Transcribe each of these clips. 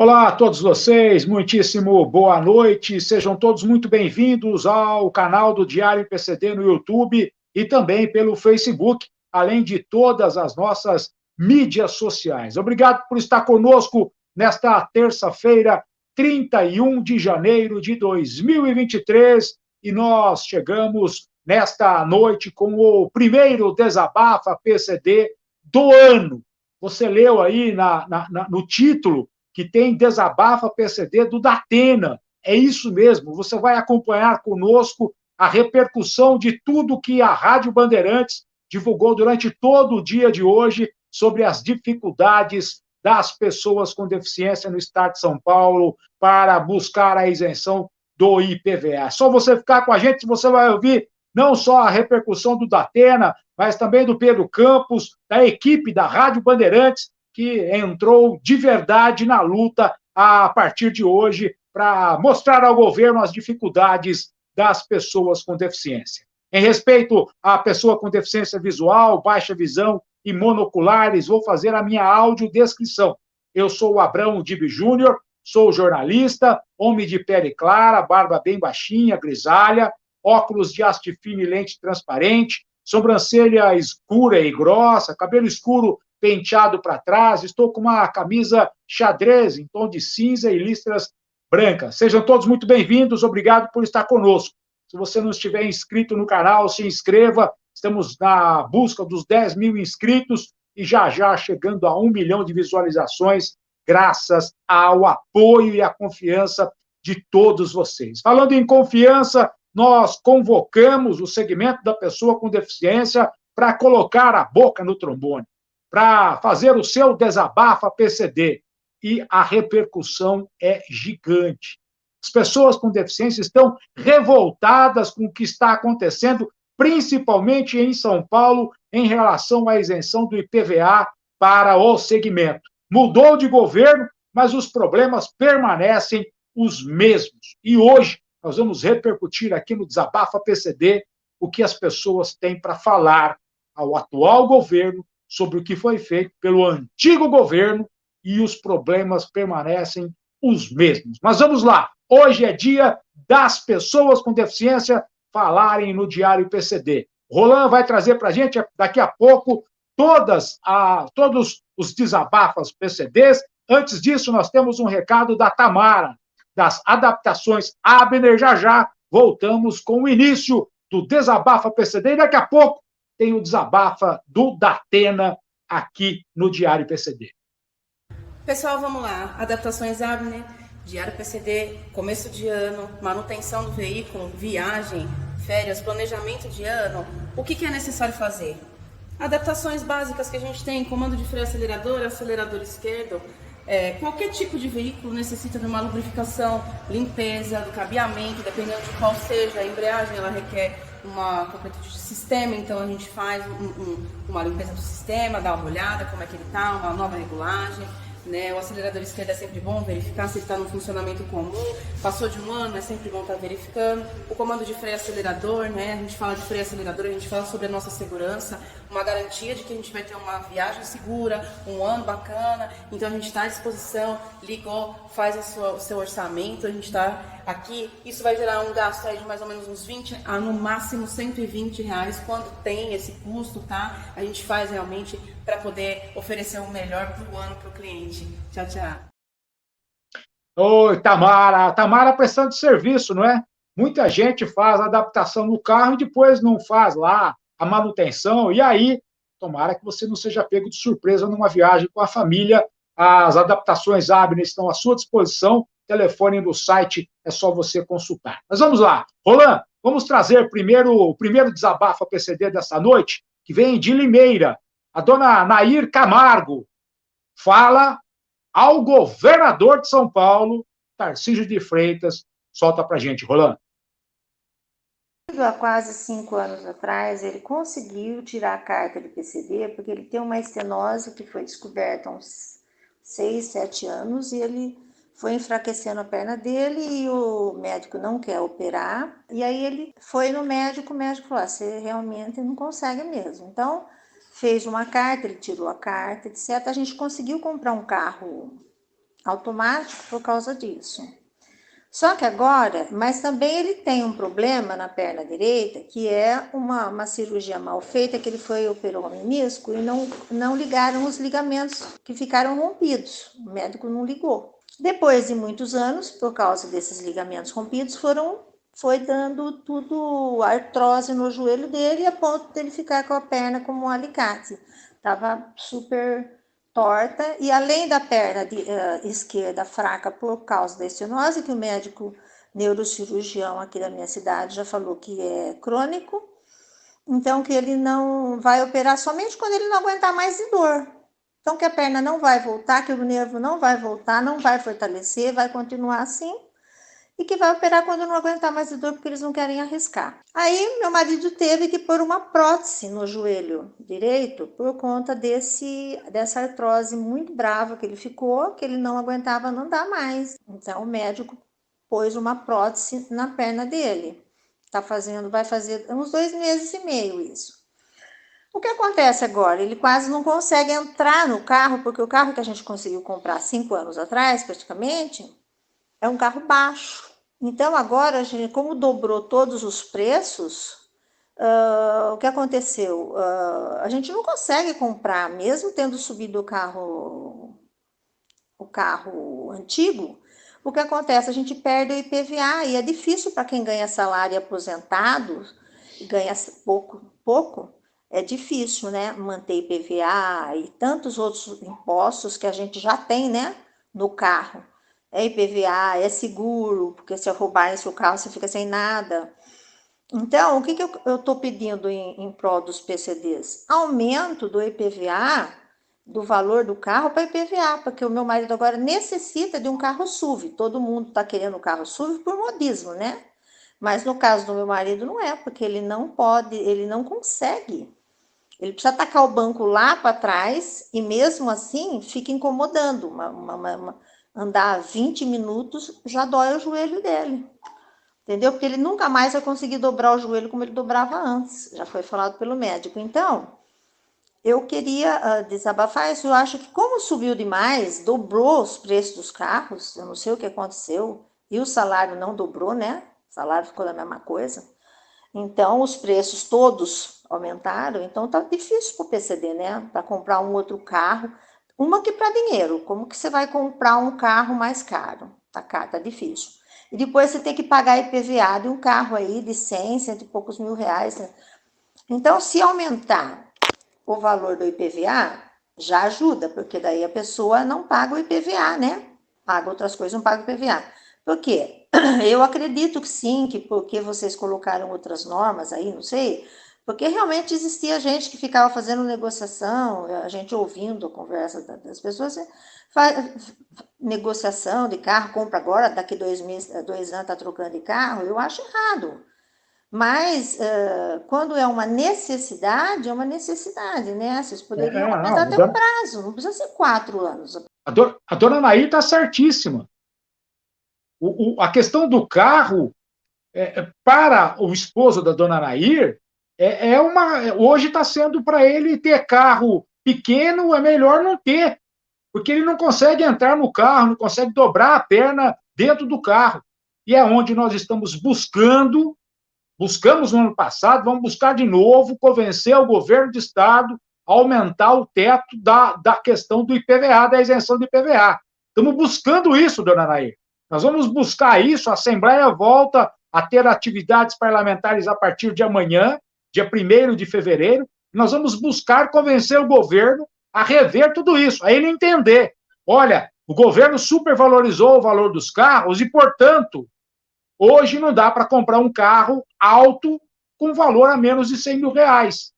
Olá a todos vocês, muitíssimo boa noite, sejam todos muito bem-vindos ao canal do Diário PCD no YouTube e também pelo Facebook, além de todas as nossas mídias sociais. Obrigado por estar conosco nesta terça-feira, 31 de janeiro de 2023, e nós chegamos nesta noite com o primeiro Desabafa PCD do ano. Você leu aí no título que tem Desabafa PCD do Datena. É isso mesmo, você vai acompanhar conosco a repercussão de tudo que a Rádio Bandeirantes divulgou durante todo o dia de hoje sobre as dificuldades das pessoas com deficiência no estado de São Paulo para buscar a isenção do IPVA. Só você ficar com a gente, você vai ouvir não só a repercussão do Datena, mas também do Pedro Campos, da equipe da Rádio Bandeirantes, que entrou de verdade na luta a partir de hoje para mostrar ao governo as dificuldades das pessoas com deficiência. Em respeito à pessoa com deficiência visual, baixa visão e monoculares, vou fazer a minha audiodescrição. Eu sou o Abrão Dib Júnior, sou jornalista, homem de pele clara, barba bem baixinha, grisalha, óculos de haste fino e lente transparente, sobrancelha escura e grossa, cabelo escuro penteado para trás, estou com uma camisa xadrez em tom de cinza e listras brancas. Sejam todos muito bem-vindos, obrigado por estar conosco. Se você não estiver inscrito no canal, se inscreva, estamos na busca dos 10 mil inscritos e já chegando a 1 milhão de visualizações, graças ao apoio e à confiança de todos vocês. Falando em confiança, nós convocamos o segmento da pessoa com deficiência para colocar a boca no trombone, para fazer o seu Desabafa PCD, e a repercussão é gigante. As pessoas com deficiência estão revoltadas com o que está acontecendo, principalmente em São Paulo, em relação à isenção do IPVA para o segmento. Mudou de governo, mas os problemas permanecem os mesmos. E hoje nós vamos repercutir aqui no Desabafa PCD o que as pessoas têm para falar ao atual governo sobre o que foi feito pelo antigo governo, e os problemas permanecem os mesmos. Mas vamos lá, hoje é dia das pessoas com deficiência falarem no Diário PCD. Roland vai trazer para a gente, daqui a pouco, todos os desabafos PCDs. Antes disso, nós temos um recado da Tamara, das adaptações Abner. Já voltamos com o início do Desabafa PCD, e daqui a pouco tem o Desabafa do Datena aqui no Diário PCD. Pessoal, vamos lá. Adaptações Abner, Diário PCD, começo de ano, manutenção do veículo, viagem, férias, planejamento de ano. O que é necessário fazer? Adaptações básicas que a gente tem, comando de freio acelerador esquerdo. Qualquer tipo de veículo necessita de uma lubrificação, limpeza, do cabeamento, dependendo de qual seja a embreagem, ela requer uma completude de sistema, então a gente faz uma limpeza do sistema, dá uma olhada como é que ele está, uma nova regulagem. Né? O acelerador esquerdo é sempre bom verificar se ele está no funcionamento comum. Passou de um ano, é sempre bom estar verificando. O comando de freio acelerador, né? A gente fala de freio acelerador, a gente fala sobre a nossa segurança, uma garantia de que a gente vai ter uma viagem segura, um ano bacana. Então a gente está à disposição, ligou, faz o seu orçamento, a gente está aqui. Isso vai gerar um gasto aí de mais ou menos uns 20 a no máximo R$120 quando tem esse custo, tá? A gente faz realmente para poder oferecer o melhor para o ano para o cliente. Tchau, tchau. Oi, Tamara prestando serviço, não é? Muita gente faz adaptação no carro e depois não faz lá a manutenção, e aí, tomara que você não seja pego de surpresa numa viagem com a família. As adaptações Abner estão à sua disposição, telefone no site, é só você consultar. Mas vamos lá, Roland, vamos trazer o primeiro Desabafa PCD dessa noite, que vem de Limeira. A dona Nair Camargo fala ao governador de São Paulo, Tarcísio de Freitas. Solta pra gente, Roland. Há quase 5 anos atrás, ele conseguiu tirar a carta do PCD, porque ele tem uma estenose que foi descoberta há uns 6, 7 anos, e ele foi enfraquecendo a perna dele e o médico não quer operar. E aí ele foi no médico, o médico falou, você realmente não consegue mesmo. Então, fez uma carta, ele tirou a carta, etc. A gente conseguiu comprar um carro automático por causa disso. Só que agora, mas também ele tem um problema na perna direita, que é uma cirurgia mal feita, que ele operou o menisco e não ligaram os ligamentos que ficaram rompidos. O médico não ligou. Depois de muitos anos, por causa desses ligamentos rompidos, foi dando tudo artrose no joelho dele, a ponto dele ficar com a perna como um alicate. Estava super torta, e além da perna esquerda fraca por causa da estenose, que o médico neurocirurgião aqui da minha cidade já falou que é crônico, então que ele não vai operar somente quando ele não aguentar mais de dor. Então que a perna não vai voltar, que o nervo não vai voltar, não vai fortalecer, vai continuar assim, e que vai operar quando não aguentar mais de dor, porque eles não querem arriscar. Aí meu marido teve que pôr uma prótese no joelho direito por conta dessa artrose muito brava que ele ficou, que ele não aguentava não andar mais. Então o médico pôs uma prótese na perna dele. Vai fazer uns 2 meses e meio isso. O que acontece agora? Ele quase não consegue entrar no carro, porque o carro que a gente conseguiu comprar 5 anos atrás, praticamente, é um carro baixo. Então, agora, como dobrou todos os preços, o que aconteceu? A gente não consegue comprar, mesmo tendo subido o carro antigo, o que acontece? A gente perde o IPVA, e é difícil para quem ganha salário aposentado, e ganha pouco, é difícil, né? Manter IPVA e tantos outros impostos que a gente já tem, né? No carro. É IPVA, é seguro, porque se roubarem seu carro, você fica sem nada. Então, o que eu estou pedindo em prol dos PCDs? Aumento do IPVA, do valor do carro para IPVA, porque o meu marido agora necessita de um carro SUV. Todo mundo está querendo um carro SUV por modismo, né? Mas no caso do meu marido não é, porque ele não pode, ele não consegue. Ele precisa tacar o banco lá para trás e mesmo assim fica incomodando. Andar 20 minutos já dói o joelho dele, entendeu? Porque ele nunca mais vai conseguir dobrar o joelho como ele dobrava antes, já foi falado pelo médico. Então, eu queria desabafar isso. Eu acho que como subiu demais, dobrou os preços dos carros, eu não sei o que aconteceu, e o salário não dobrou, né? O salário ficou da mesma coisa. Então, os preços todos aumentaram, então tá difícil para o PCD, né? Para comprar um outro carro. Uma que para dinheiro, como que você vai comprar um carro mais caro? Tá caro, tá difícil. E depois você tem que pagar IPVA de um carro aí de 100, cento e poucos mil reais. Né? Então, se aumentar o valor do IPVA, já ajuda, porque daí a pessoa não paga o IPVA, né? Paga outras coisas, não paga o IPVA. Por quê? Eu acredito que sim, que porque vocês colocaram outras normas aí, não sei, porque realmente existia gente que ficava fazendo negociação, a gente ouvindo a conversa das pessoas, negociação de carro, compra agora, daqui 2 anos está trocando de carro, eu acho errado. Mas quando é uma necessidade, né? Vocês poderiam aumentar até o prazo, não precisa ser 4 anos. A dona Nair está certíssima. A questão do carro, para o esposo da dona Nair, hoje está sendo para ele ter carro pequeno, é melhor não ter, porque ele não consegue entrar no carro, não consegue dobrar a perna dentro do carro. E é onde nós estamos buscamos no ano passado, vamos buscar de novo, convencer o governo do Estado a aumentar o teto da questão do IPVA, da isenção do IPVA. Estamos buscando isso, dona Nair. Nós vamos buscar isso, a Assembleia volta a ter atividades parlamentares a partir de amanhã, dia 1º de fevereiro, e nós vamos buscar convencer o governo a rever tudo isso, a ele entender. Olha, o governo supervalorizou o valor dos carros e, portanto, hoje não dá para comprar um carro alto com valor a menos de 100 mil reais.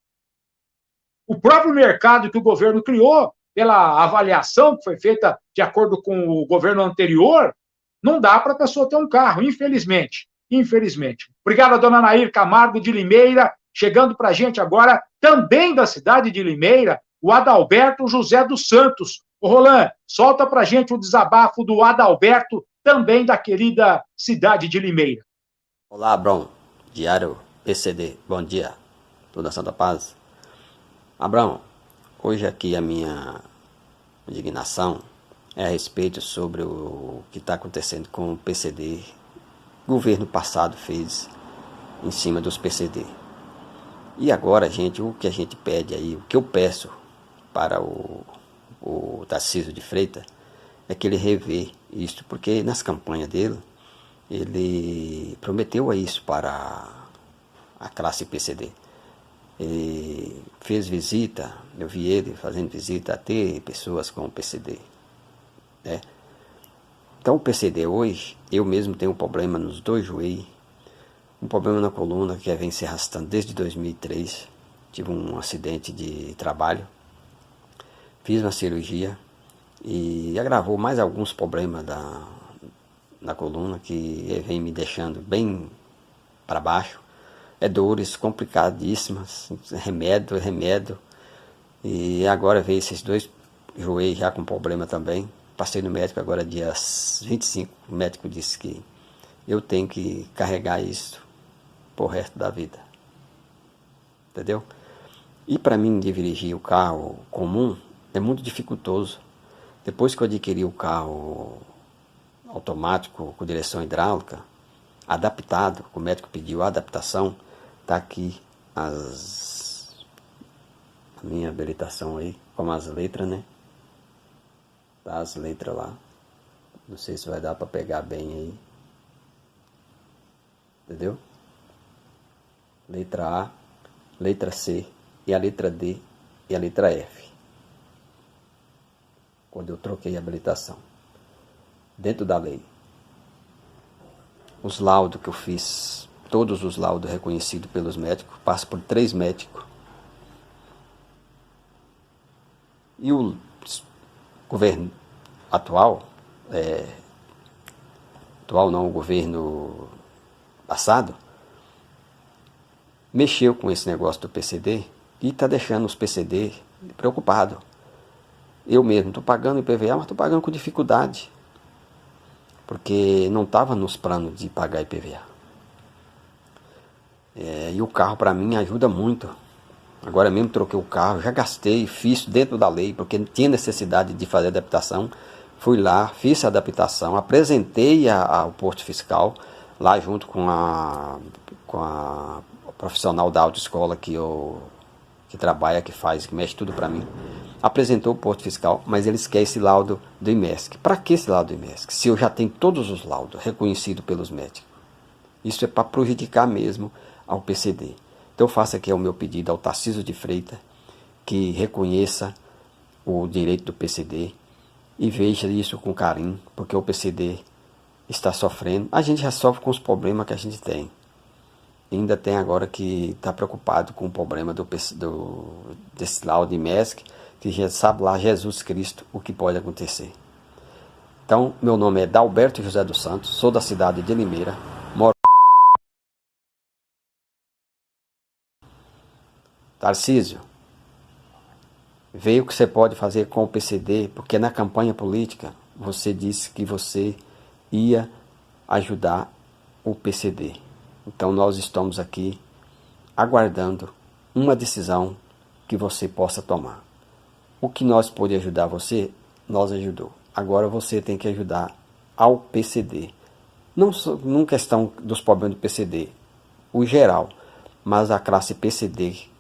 O próprio mercado que o governo criou, pela avaliação que foi feita de acordo com o governo anterior, não dá para a pessoa ter um carro, infelizmente. Infelizmente. Obrigado a dona Nair Camargo de Limeira, chegando para a gente agora, também da cidade de Limeira, o Adalberto José dos Santos. Ô, Roland, solta para a gente o desabafo do Adalberto, também da querida cidade de Limeira. Olá, Abrão, Diário PCD, bom dia, tudo na Santa Paz. Abrão, hoje aqui a minha indignação é a respeito sobre o que está acontecendo com o PCD. O governo passado fez em cima dos PCD. E agora, gente, o que a gente pede aí, o que eu peço para o Tarcísio de Freitas é que ele revê isso, porque nas campanhas dele, ele prometeu isso para a classe PCD. Ele fez visita, eu vi ele fazendo visita a ter pessoas com o PCD. Né? Então o PCD hoje, eu mesmo tenho um problema nos dois joelhos, um problema na coluna que vem se arrastando desde 2003. Tive um acidente de trabalho, fiz uma cirurgia e agravou mais alguns problemas na coluna que vem me deixando bem para baixo. É dores complicadíssimas, remédio. E agora veio esses dois joelhos já com problema também. Passei no médico agora dia 25, o médico disse que eu tenho que carregar isso pro resto da vida. Entendeu? E para mim dirigir o carro comum é muito dificultoso. Depois que eu adquiri o carro automático com direção hidráulica, adaptado, o médico pediu a adaptação, tá aqui a minha habilitação aí, com as letras, né? Tá as letras lá. Não sei se vai dar para pegar bem aí. Entendeu? Letra A, letra C, e a letra D e a letra F. Quando eu troquei a habilitação. Dentro da lei. Os laudos que eu fiz, todos os laudos reconhecidos pelos médicos, passo por 3 médicos. E o governo atual o governo passado, mexeu com esse negócio do PCD e está deixando os PCD preocupados. Eu mesmo estou pagando IPVA, mas estou pagando com dificuldade, porque não estava nos planos de pagar IPVA. E o carro para mim ajuda muito. Agora mesmo troquei o carro, já gastei, fiz dentro da lei, porque tinha necessidade de fazer adaptação. Fui lá, fiz a adaptação, apresentei ao posto fiscal, lá junto com a profissional da autoescola que trabalha, que faz, que mexe tudo para mim. Apresentou o posto fiscal, mas eles querem esse laudo do IMESC. Para que esse laudo do IMESC? Se eu já tenho todos os laudos reconhecidos pelos médicos. Isso é para prejudicar mesmo ao PCD. Então eu faço aqui o meu pedido ao Tarcísio de Freitas, que reconheça o direito do PCD e veja isso com carinho, porque o PCD está sofrendo. A gente já sofre com os problemas que a gente tem. E ainda tem agora que está preocupado com o problema desse laudo de IMESC, que já sabe lá Jesus Cristo o que pode acontecer. Então, meu nome é Dalberto José dos Santos, sou da cidade de Limeira, moro. Tarcísio, veja o que você pode fazer com o PCD, porque na campanha política você disse que você ia ajudar o PCD. Então nós estamos aqui aguardando uma decisão que você possa tomar. O que nós podemos ajudar você, nós ajudou. Agora você tem que ajudar ao PCD. Não questão dos problemas do PCD, o geral, mas a classe PCD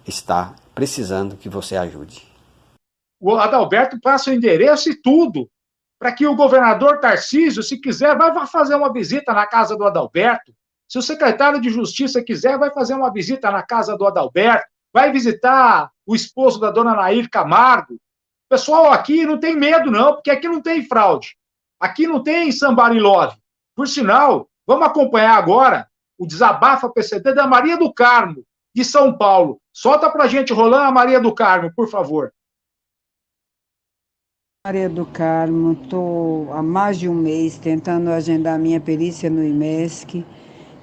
está precisando que você ajude. O Adalberto passa o endereço e tudo, para que o governador Tarcísio, se quiser, vai fazer uma visita na casa do Adalberto. Se o secretário de Justiça quiser, vai fazer uma visita na casa do Adalberto, vai visitar o esposo da dona Nair Camargo. Pessoal, aqui não tem medo não, porque aqui não tem fraude. Aqui não tem somebody love. Por sinal, vamos acompanhar agora o Desabafa PCD da Maria do Carmo, de São Paulo. Solta pra gente, Roland, a Maria do Carmo, por favor. Maria do Carmo, estou há mais de um mês tentando agendar minha perícia no IMESC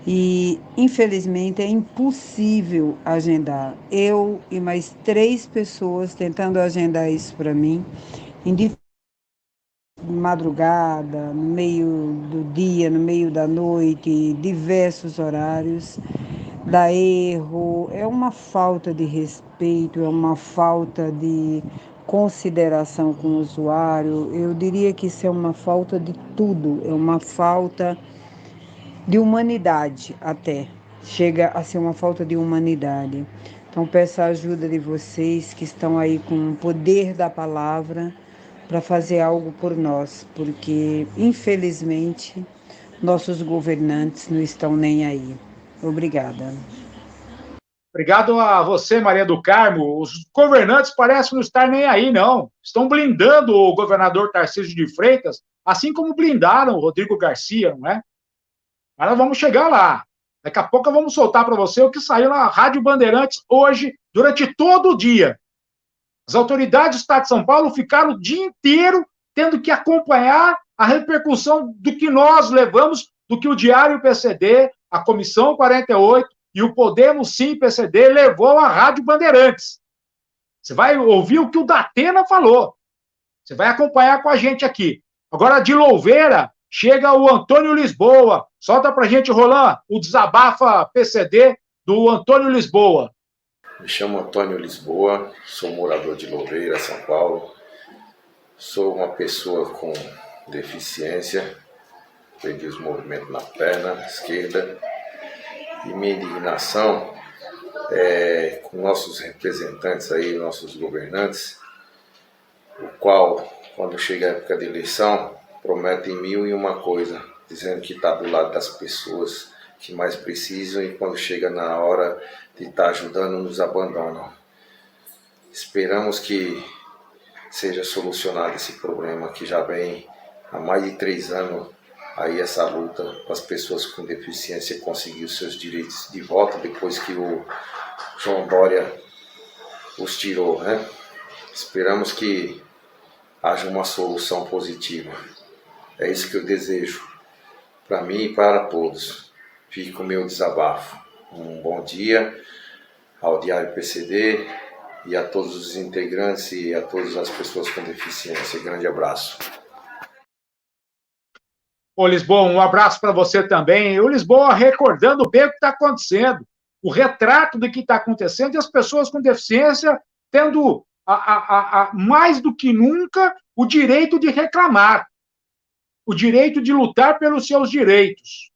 e, infelizmente, é impossível agendar. Eu e mais 3 pessoas tentando agendar isso para mim, em madrugada, no meio do dia, no meio da noite, diversos horários. Dá erro, é uma falta de respeito, é uma falta de consideração com o usuário. Eu diria que isso é uma falta de tudo, é uma falta de humanidade até. Chega a ser uma falta de humanidade. Então peço a ajuda de vocês que estão aí com o poder da palavra para fazer algo por nós, porque infelizmente nossos governantes não estão nem aí. Obrigada. Obrigado a você, Maria do Carmo. Os governantes parecem não estar nem aí, não. Estão blindando o governador Tarcísio de Freitas, assim como blindaram o Rodrigo Garcia, não é? Mas nós vamos chegar lá. Daqui a pouco vamos soltar para você o que saiu na Rádio Bandeirantes hoje, durante todo o dia. As autoridades do Estado de São Paulo ficaram o dia inteiro tendo que acompanhar a repercussão do que nós levamos, do que o Diário PCD, a Comissão 48 e o Podemos Sim PCD levou à Rádio Bandeirantes. Você vai ouvir o que o Datena falou. Você vai acompanhar com a gente aqui. Agora, de Louveira, chega o Antônio Lisboa. Solta pra gente, Roland, o Desabafa PCD do Antônio Lisboa. Me chamo Antônio Lisboa, sou morador de Louveira, São Paulo. Sou uma pessoa com deficiência, perdi os movimentos na perna esquerda. E minha indignação é com nossos representantes aí, nossos governantes, o qual, quando chega a época de eleição, prometem 1001 coisa, dizendo que está do lado das pessoas que mais precisam e quando chega na hora de estar ajudando, nos abandonam. Esperamos que seja solucionado esse problema que já vem há mais de 3 anos, aí essa luta para as pessoas com deficiência conseguir os seus direitos de volta depois que o João Dória os tirou, né? Esperamos que haja uma solução positiva. É isso que eu desejo para mim e para todos. Fica o meu desabafo. Um bom dia ao Diário PCD e a todos os integrantes e a todas as pessoas com deficiência. Grande abraço. Ô, Lisboa, um abraço para você também. O Lisboa recordando bem o que está acontecendo, o retrato do que está acontecendo e as pessoas com deficiência tendo, mais do que nunca, o direito de reclamar, o direito de lutar pelos seus direitos.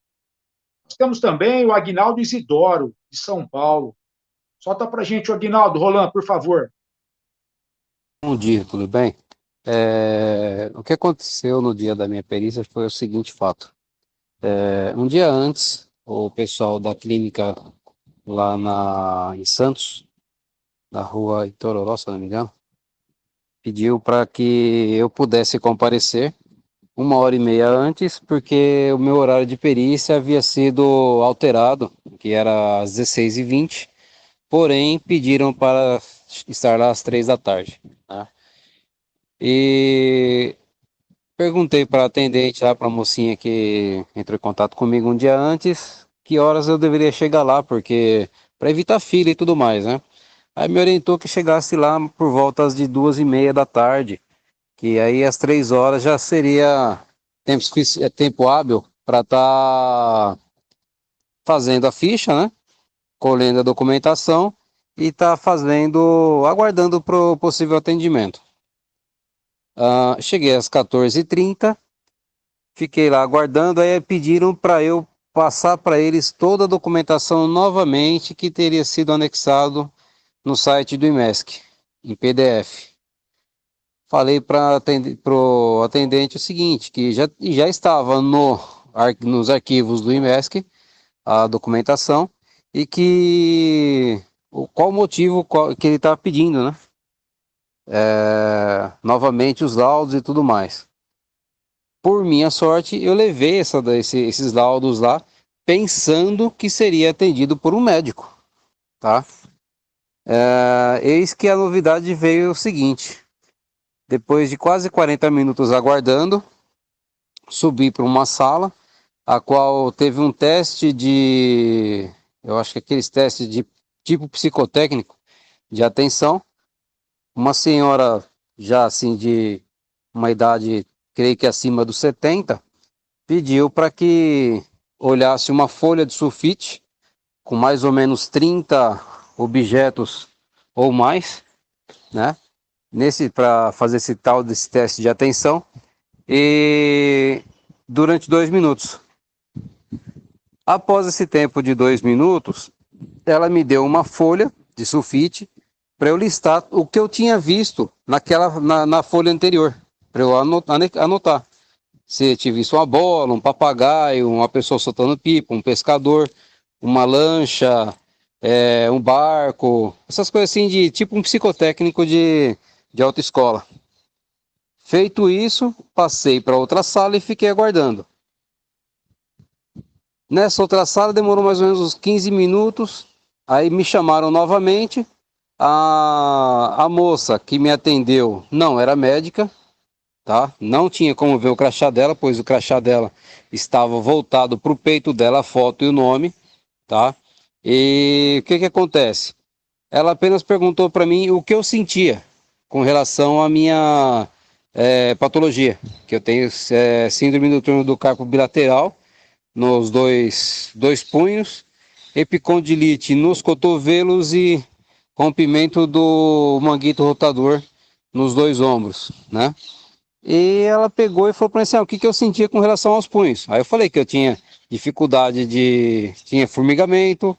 Nós temos também o Aguinaldo Isidoro, de São Paulo. Solta para a gente o Aguinaldo. Roland, por favor. Bom dia, tudo bem? O que aconteceu no dia da minha perícia foi o seguinte fato. Um dia antes, o pessoal da clínica lá em Santos, na rua Itororó, se não me engano, pediu para que eu pudesse comparecer 1h30 antes, porque o meu horário de perícia havia sido alterado, que era às 16h20, porém pediram para estar lá às 3 da tarde, né? E perguntei para a atendente lá, para a mocinha que entrou em contato comigo um dia antes, que horas eu deveria chegar lá, porque para evitar fila e tudo mais, né? Aí me orientou que chegasse lá por volta de 2h30 da tarde, que aí às 3 horas já seria tempo hábil para estar fazendo a ficha, né? Colhendo a documentação e estar aguardando para o possível atendimento. Cheguei às 14h30, fiquei lá aguardando, aí pediram para eu passar para eles toda a documentação novamente que teria sido anexado no site do IMESC, em PDF. Falei para o atendente o seguinte, que já estava nos arquivos do IMESC a documentação e qual o motivo que ele estava pedindo, né? Novamente os laudos e tudo mais. Por minha sorte, eu levei esses laudos lá, pensando que seria atendido por um médico, tá? Eis que a novidade veio o seguinte: depois de quase 40 minutos aguardando, subi para uma sala, a qual teve um teste eu acho que aqueles testes de tipo psicotécnico, de atenção. Uma senhora já assim de uma idade, creio que acima dos 70, pediu para que olhasse uma folha de sulfite com mais ou menos 30 objetos ou mais, né? para fazer desse teste de atenção, e durante 2 minutos. Após esse tempo de 2 minutos, ela me deu uma folha de sulfite para eu listar o que eu tinha visto na folha anterior, para eu anotar. Se eu tinha visto uma bola, um papagaio, uma pessoa soltando pipa, um pescador, uma lancha, um barco, essas coisas assim, de tipo um psicotécnico de autoescola. Feito isso, passei para outra sala e fiquei aguardando. Nessa outra sala demorou mais ou menos uns 15 minutos, aí me chamaram novamente. A moça que me atendeu não era médica, tá? Não tinha como ver o crachá dela, pois o crachá dela estava voltado para o peito dela, a foto e o nome, tá? E o que acontece? Ela apenas perguntou para mim o que eu sentia com relação à minha patologia, que eu tenho síndrome do túnel do carpo bilateral nos dois punhos, epicondilite nos cotovelos e rompimento do manguito rotador nos 2 ombros, né? E ela pegou e falou para mim assim, o que eu sentia com relação aos punhos. Aí eu falei que eu tinha dificuldade tinha formigamento,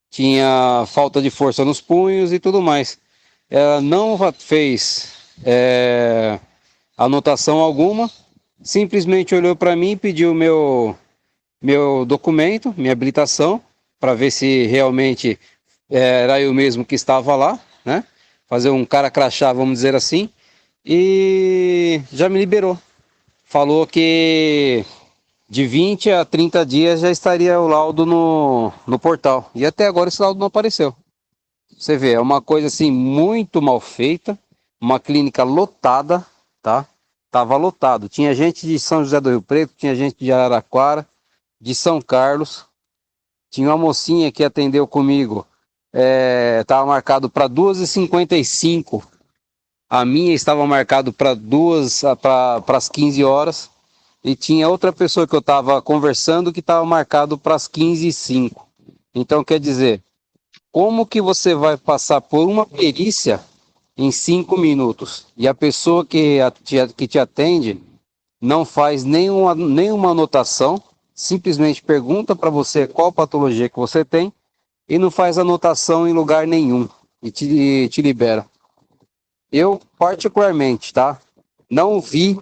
tinha falta de força nos punhos e tudo mais. Ela não fez anotação alguma, simplesmente olhou para mim e pediu meu documento, minha habilitação, para ver se realmente era eu mesmo que estava lá, né? Fazer um cara crachá, vamos dizer assim, e já me liberou. Falou que de 20 a 30 dias já estaria o laudo no portal. E até agora esse laudo não apareceu. Você vê, é uma coisa assim muito mal feita, uma clínica lotada, tá? Tava lotado. Tinha gente de São José do Rio Preto, tinha gente de Araraquara, de São Carlos. Tinha uma mocinha que atendeu comigo, estava marcado para 2h55. A minha estava marcado para as 15 horas. E tinha outra pessoa que eu estava conversando que estava marcado para as 15h05. Então, quer dizer, como que você vai passar por uma perícia em 5 minutos? E a pessoa que te atende não faz nenhuma anotação, simplesmente pergunta para você qual patologia que você tem e não faz anotação em lugar nenhum e te libera. Eu, particularmente, tá? Não vi,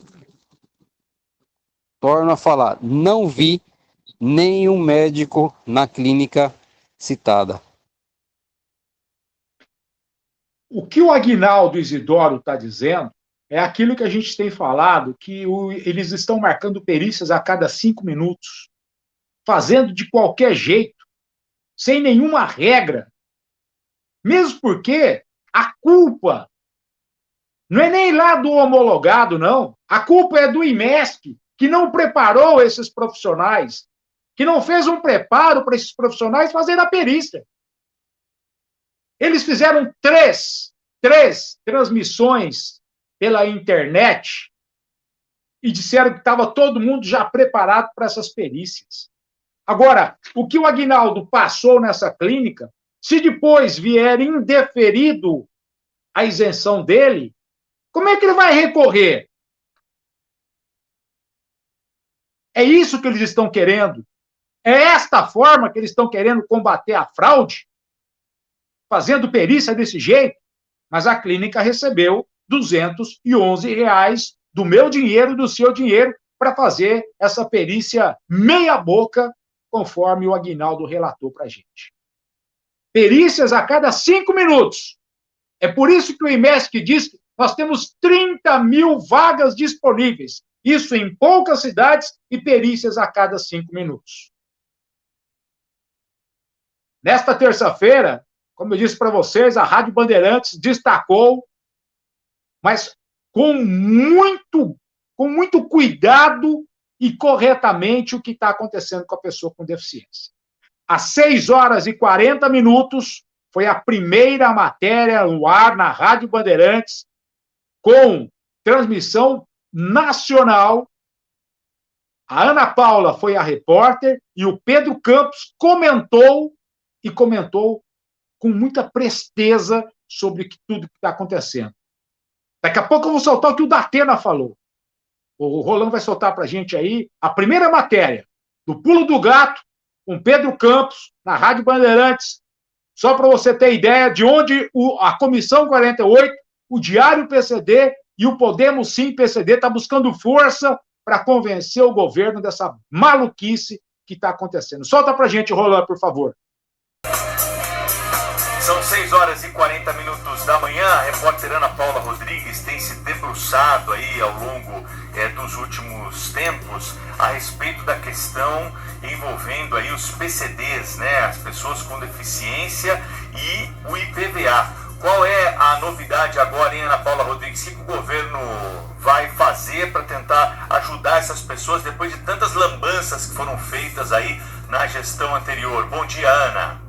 torno a falar, não vi nenhum médico na clínica citada. O que o Aguinaldo Isidoro está dizendo é aquilo que a gente tem falado, que eles estão marcando perícias a cada 5 minutos, fazendo de qualquer jeito, sem nenhuma regra. Mesmo porque a culpa não é nem lá do homologado, não. A culpa é do IMESC, que não preparou esses profissionais, que não fez um preparo para esses profissionais fazerem a perícia. Eles fizeram três transmissões pela internet e disseram que estava todo mundo já preparado para essas perícias. Agora, o que o Aguinaldo passou nessa clínica, se depois vier indeferido a isenção dele, como é que ele vai recorrer? É isso que eles estão querendo? É esta forma que eles estão querendo combater a fraude? Fazendo perícia desse jeito? Mas a clínica recebeu R$211 do meu dinheiro, do seu dinheiro, para fazer essa perícia meia boca, conforme o Aguinaldo relatou para a gente. Perícias a cada 5 minutos. É por isso que o IMESC diz que nós temos 30 mil vagas disponíveis. Isso em poucas cidades e perícias a cada 5 minutos. Nesta terça-feira, como eu disse para vocês, a Rádio Bandeirantes destacou, mas com muito cuidado e corretamente, o que está acontecendo com a pessoa com deficiência. Às 6h40, foi a primeira matéria no ar na Rádio Bandeirantes, com transmissão nacional. A Ana Paula foi a repórter e o Pedro Campos comentou com muita presteza sobre tudo que está acontecendo. Daqui a pouco eu vou soltar o que o Datena falou. O Rolando vai soltar para a gente aí a primeira matéria do Pulo do Gato, com Pedro Campos, na Rádio Bandeirantes, só para você ter ideia de onde a Comissão 48, o Diário PCD e o Podemos Sim PCD está buscando força para convencer o governo dessa maluquice que está acontecendo. Solta para a gente, Rolando, por favor. São 6 horas e 40 minutos da manhã. A repórter Ana Paula Rodrigues tem se debruçado aí ao longo dos últimos tempos a respeito da questão envolvendo aí os PCDs, né, as pessoas com deficiência, e o IPVA. Qual é a novidade agora, hein, Ana Paula Rodrigues? O que o governo vai fazer para tentar ajudar essas pessoas depois de tantas lambanças que foram feitas aí na gestão anterior? Bom dia, Ana.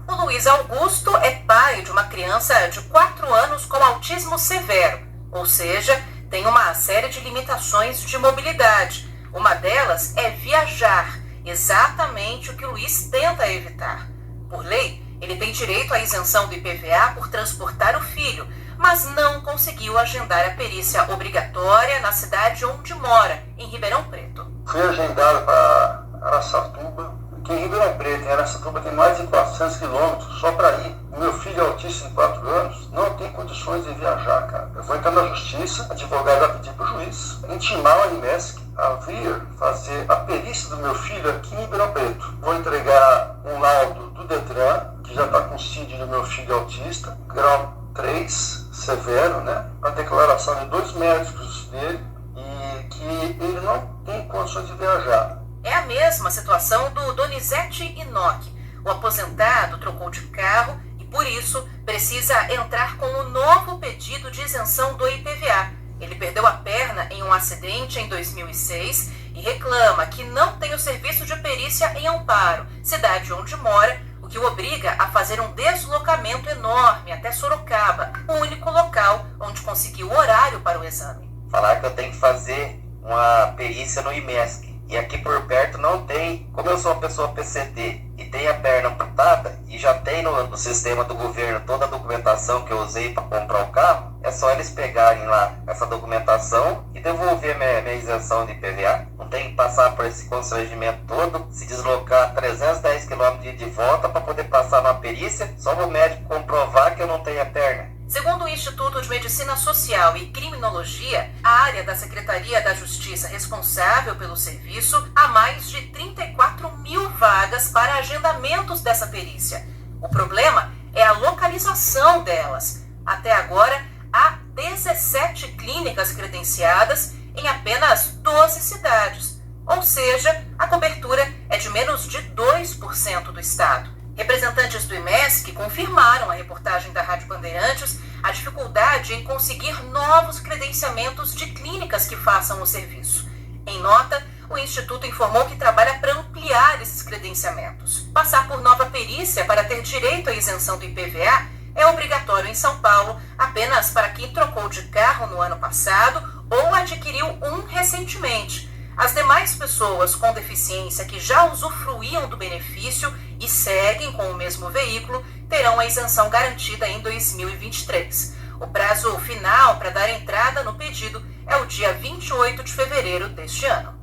O Luiz Augusto é pai de uma criança de 4 anos com autismo severo, ou seja, tem uma série de limitações de mobilidade. Uma delas é viajar, exatamente o que o Luiz tenta evitar. Por lei, ele tem direito à isenção do IPVA por transportar o filho, mas não conseguiu agendar a perícia obrigatória na cidade onde mora, em Ribeirão Preto. Fui agendado para Araçatuba. Aqui em Ribeirão Preto, em Araçatuba, tem mais de 400 quilômetros só para ir. O meu filho é autista de 4 anos, não tem condições de viajar, cara. Eu vou entrar na justiça, a advogada vai pedir para o juiz intimar a Unimesc a vir fazer a perícia do meu filho aqui em Ribeirão Preto. Vou entregar um laudo do Detran, que já está com CID do meu filho autista, grau 3, severo, né? A declaração de 2 médicos dele e que ele não tem condições de viajar. É a mesma situação do Donizete Inoki. O aposentado trocou de carro e, por isso, precisa entrar com um novo pedido de isenção do IPVA. Ele perdeu a perna em um acidente em 2006 e reclama que não tem o serviço de perícia em Amparo, cidade onde mora, o que o obriga a fazer um deslocamento enorme até Sorocaba, o único local onde conseguiu horário para o exame. Falar que eu tenho que fazer uma perícia no IMESC. E aqui por perto não tem. Como eu sou uma pessoa PCD e tenho a perna amputada e já tem no sistema do governo toda a documentação que eu usei para comprar o carro, é só eles pegarem lá essa documentação e devolver minha isenção de IPVA. Não tem que passar por esse constrangimento todo, se deslocar 310 km de volta para poder passar na perícia, só o médico comprovar que eu não tenho a perna. Segundo o Instituto de Medicina Social e Criminologia, a área da Secretaria da Justiça responsável pelo serviço, há mais de 34 mil vagas para agendamentos dessa perícia. O problema é a localização delas. Até agora, há 17 clínicas credenciadas em apenas 12 cidades. Ou seja, a cobertura é de menos de 2% do estado. Representantes do IMESC confirmaram à reportagem da Rádio Bandeirantes a dificuldade em conseguir novos credenciamentos de clínicas que façam o serviço. Em nota, o Instituto informou que trabalha para ampliar esses credenciamentos. Passar por nova perícia para ter direito à isenção do IPVA é obrigatório em São Paulo apenas para quem trocou de carro no ano passado ou adquiriu um recentemente. As demais pessoas com deficiência que já usufruíam do benefício e seguem com o mesmo veículo terão a isenção garantida em 2023. O prazo final para dar entrada no pedido é o dia 28 de fevereiro deste ano.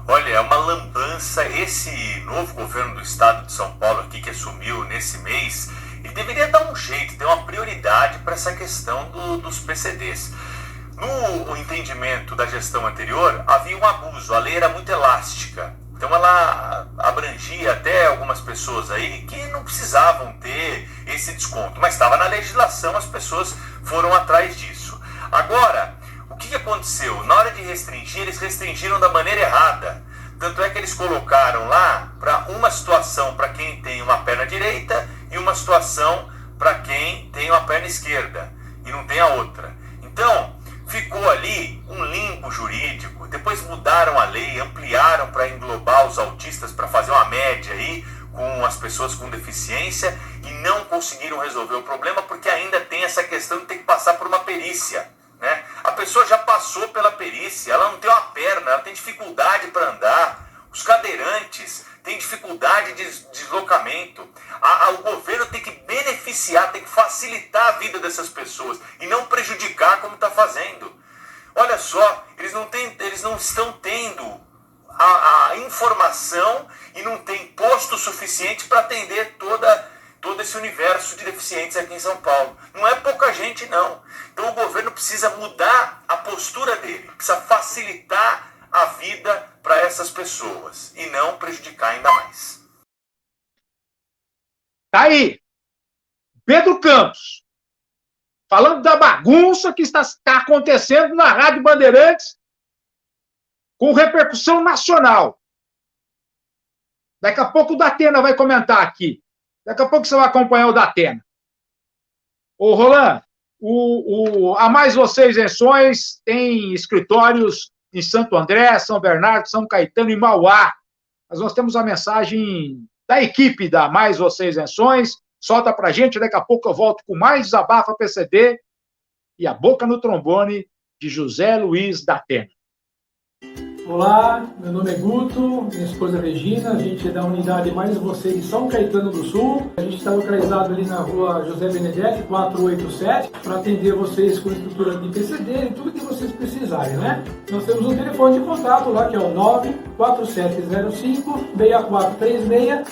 Olha, é uma lambança. Esse novo governo do estado de São Paulo aqui que assumiu nesse mês, ele deveria dar um jeito, ter uma prioridade para essa questão dos PCDs. No entendimento da gestão anterior, havia um abuso, a lei era muito elástica. Então ela abrangia até algumas pessoas aí que não precisavam ter esse desconto, mas estava na legislação, as pessoas foram atrás disso. Agora, o que aconteceu? Na hora de restringir, eles restringiram da maneira errada. Tanto é que eles colocaram lá para uma situação para quem tem uma perna direita e uma situação para quem tem uma perna esquerda e não tem a outra. Então, ficou ali um limbo jurídico, depois mudaram a lei, ampliaram para englobar os autistas, para fazer uma média aí com as pessoas com deficiência e não conseguiram resolver o problema porque ainda tem essa questão de ter que passar por uma perícia, né? A pessoa já passou pela perícia, ela não tem uma perna, ela tem dificuldade para andar, os cadeirantes têm dificuldade de deslocamento, o governo tem que beneficiar, tem que facilitar a vida dessas pessoas e não prejudicar como está fazendo. Olha só, eles não estão tendo a informação e não tem posto suficiente para atender todo esse universo de deficientes aqui em São Paulo. Não é pouca gente, não. Então o governo precisa mudar a postura dele, precisa facilitar a vida para essas pessoas e não prejudicar ainda mais. Tá aí, Pedro Campos, falando da bagunça que está acontecendo na Rádio Bandeirantes, com repercussão nacional. Daqui a pouco o Datena vai comentar aqui. Daqui a pouco você vai acompanhar o Datena. Ô, Roland, a Mais Você Isenções tem escritórios em Santo André, São Bernardo, São Caetano e Mauá. Mas nós temos a mensagem da equipe da Mais Você Isenções. Solta pra gente, daqui a pouco eu volto com mais Desabafa PCD e a boca no trombone de José Luiz Datena. Olá, meu nome é Guto, minha esposa Regina, a gente é da unidade Mais Você de São Caetano do Sul. A gente está localizado ali na rua José Benedetti, 487, para atender vocês com estrutura de PCD e tudo que vocês precisarem, né? Nós temos um telefone de contato lá que é o 94705-6436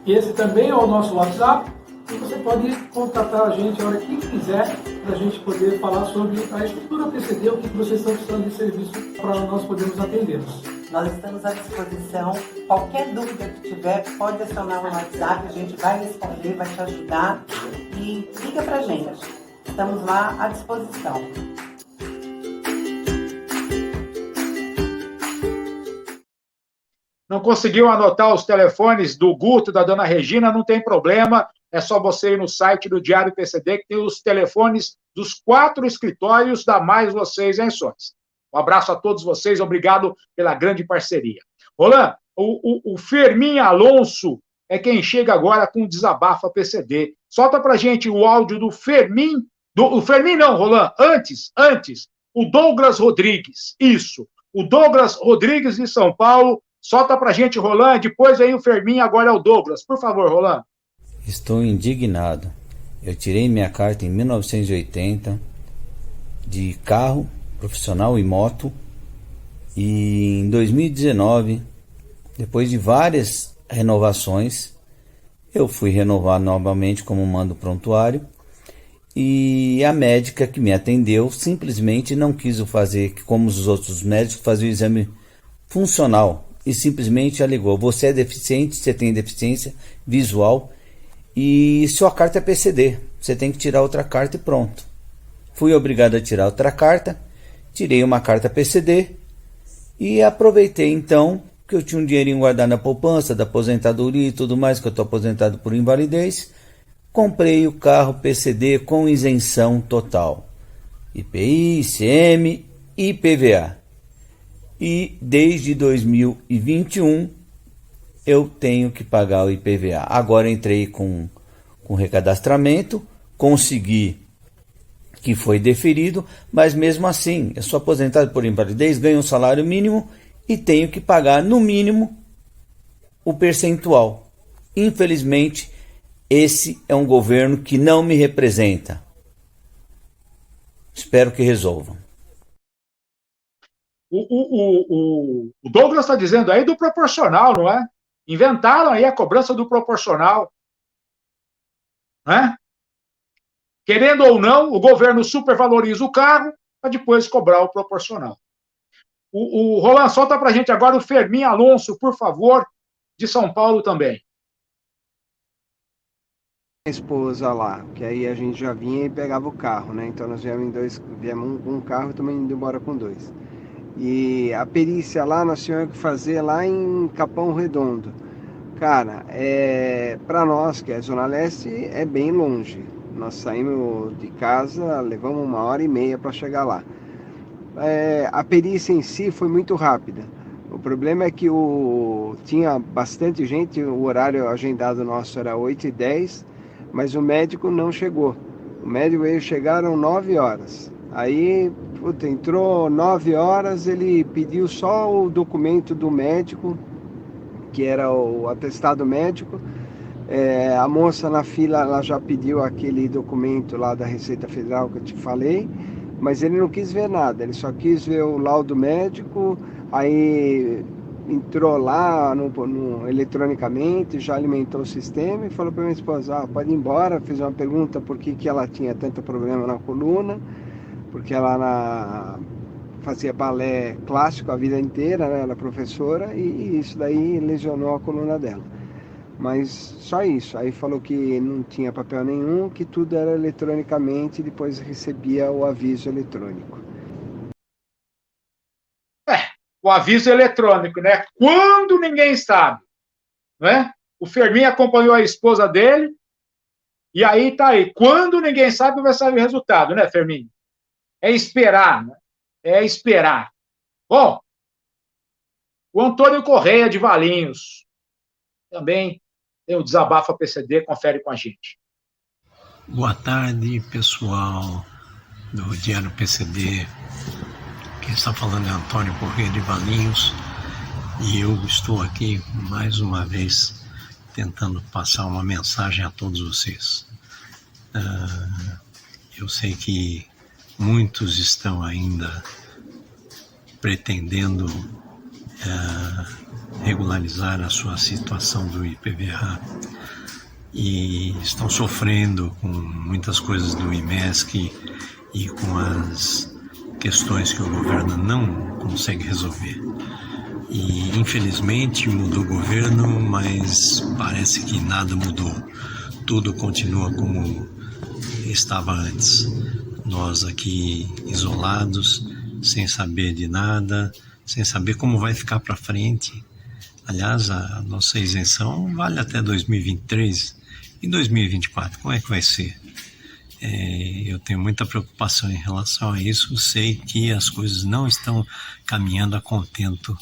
e esse também é o nosso WhatsApp. E você pode contatar a gente a hora que quiser para a gente poder falar sobre a estrutura PCD, o que vocês estão precisando de serviço para nós podermos atendê-los. Nós estamos à disposição. Qualquer dúvida que tiver, pode acionar o WhatsApp, a gente vai responder, vai te ajudar e liga para a gente. Estamos lá à disposição. Não conseguiu anotar os telefones do Guto e da dona Regina? Não tem problema. É só você ir no site do Diário PCD, que tem os telefones dos 4 escritórios da Mais Você Isenções. Um abraço a todos vocês, obrigado pela grande parceria. Roland, o Fermin Alonso é quem chega agora com o Desabafa PCD. Solta pra gente o áudio do Fermin. O Fermin não, Roland, antes, o Douglas Rodrigues. Isso, o Douglas Rodrigues de São Paulo. Solta pra gente, Roland, depois aí o Fermin, agora é o Douglas. Por favor, Roland. Estou indignado. Eu tirei minha carta em 1980 de carro, profissional e moto. E em 2019, depois de várias renovações, eu fui renovar novamente como mando prontuário. E a médica que me atendeu simplesmente não quis fazer como os outros médicos faziam o exame funcional. E simplesmente alegou, você é deficiente, você tem deficiência visual e sua carta é PCD, você tem que tirar outra carta e pronto. Fui obrigado a tirar outra carta, tirei uma carta PCD e aproveitei então que eu tinha um dinheirinho guardado na poupança, da aposentadoria e tudo mais, que eu estou aposentado por invalidez, comprei o carro PCD com isenção total, IPI, ICM e IPVA. E desde 2021 eu tenho que pagar o IPVA. Agora entrei com recadastramento, consegui que foi deferido, mas mesmo assim eu sou aposentado por invalidez, ganho um salário mínimo e tenho que pagar no mínimo o percentual. Infelizmente, esse é um governo que não me representa. Espero que resolvam. O Douglas está dizendo aí do proporcional, não é? Inventaram aí a cobrança do proporcional. Né? Querendo ou não, o governo supervaloriza o carro para depois cobrar o proporcional. O Roland, solta para a gente agora o Fermin Alonso, por favor, de São Paulo também. Esposa lá, que aí a gente já vinha e pegava o carro, né? Então nós viemos um carro e também indo embora com 2. E a perícia lá nós tínhamos que fazer lá em Capão Redondo. Cara, para nós que é Zona Leste é bem longe. Nós saímos de casa, levamos 1h30 para chegar lá. A perícia em si foi muito rápida. O problema é que tinha bastante gente, o horário agendado nosso era 8h10, mas o médico não chegou. O médico veio chegaram 9 horas. Aí, entrou 9 horas, ele pediu só o documento do médico, que era o atestado médico, A moça na fila, ela já pediu aquele documento lá da Receita Federal que eu te falei, mas ele não quis ver nada, ele só quis ver o laudo médico, aí entrou lá eletronicamente, já alimentou o sistema e falou para minha esposa, pode ir embora, fez uma pergunta por que ela tinha tanto problema na coluna, porque ela fazia balé clássico a vida inteira, né? Ela é professora, e isso daí lesionou a coluna dela. Mas só isso, aí falou que não tinha papel nenhum, que tudo era eletronicamente e depois recebia o aviso eletrônico. O aviso eletrônico, né? Quando ninguém sabe, né? O Fermin acompanhou a esposa dele, e aí tá aí. Quando ninguém sabe, vai sair o resultado, né, Fermin? É esperar, né? É esperar. Bom, o Antônio Correia de Valinhos também tem o Desabafa PCD, confere com a gente. Boa tarde, pessoal do Diário PCD. Quem está falando é Antônio Correia de Valinhos e eu estou aqui mais uma vez tentando passar uma mensagem a todos vocês. Eu sei que muitos estão ainda pretendendo regularizar a sua situação do IPVA e estão sofrendo com muitas coisas do IMESC e com as questões que o governo não consegue resolver. E infelizmente mudou o governo, mas parece que nada mudou. Tudo continua como estava antes. Nós aqui isolados, sem saber de nada, sem saber como vai ficar para frente. Aliás, a nossa isenção vale até 2023. E 2024, como é que vai ser? Eu tenho muita preocupação em relação a isso. Sei que as coisas não estão caminhando a contento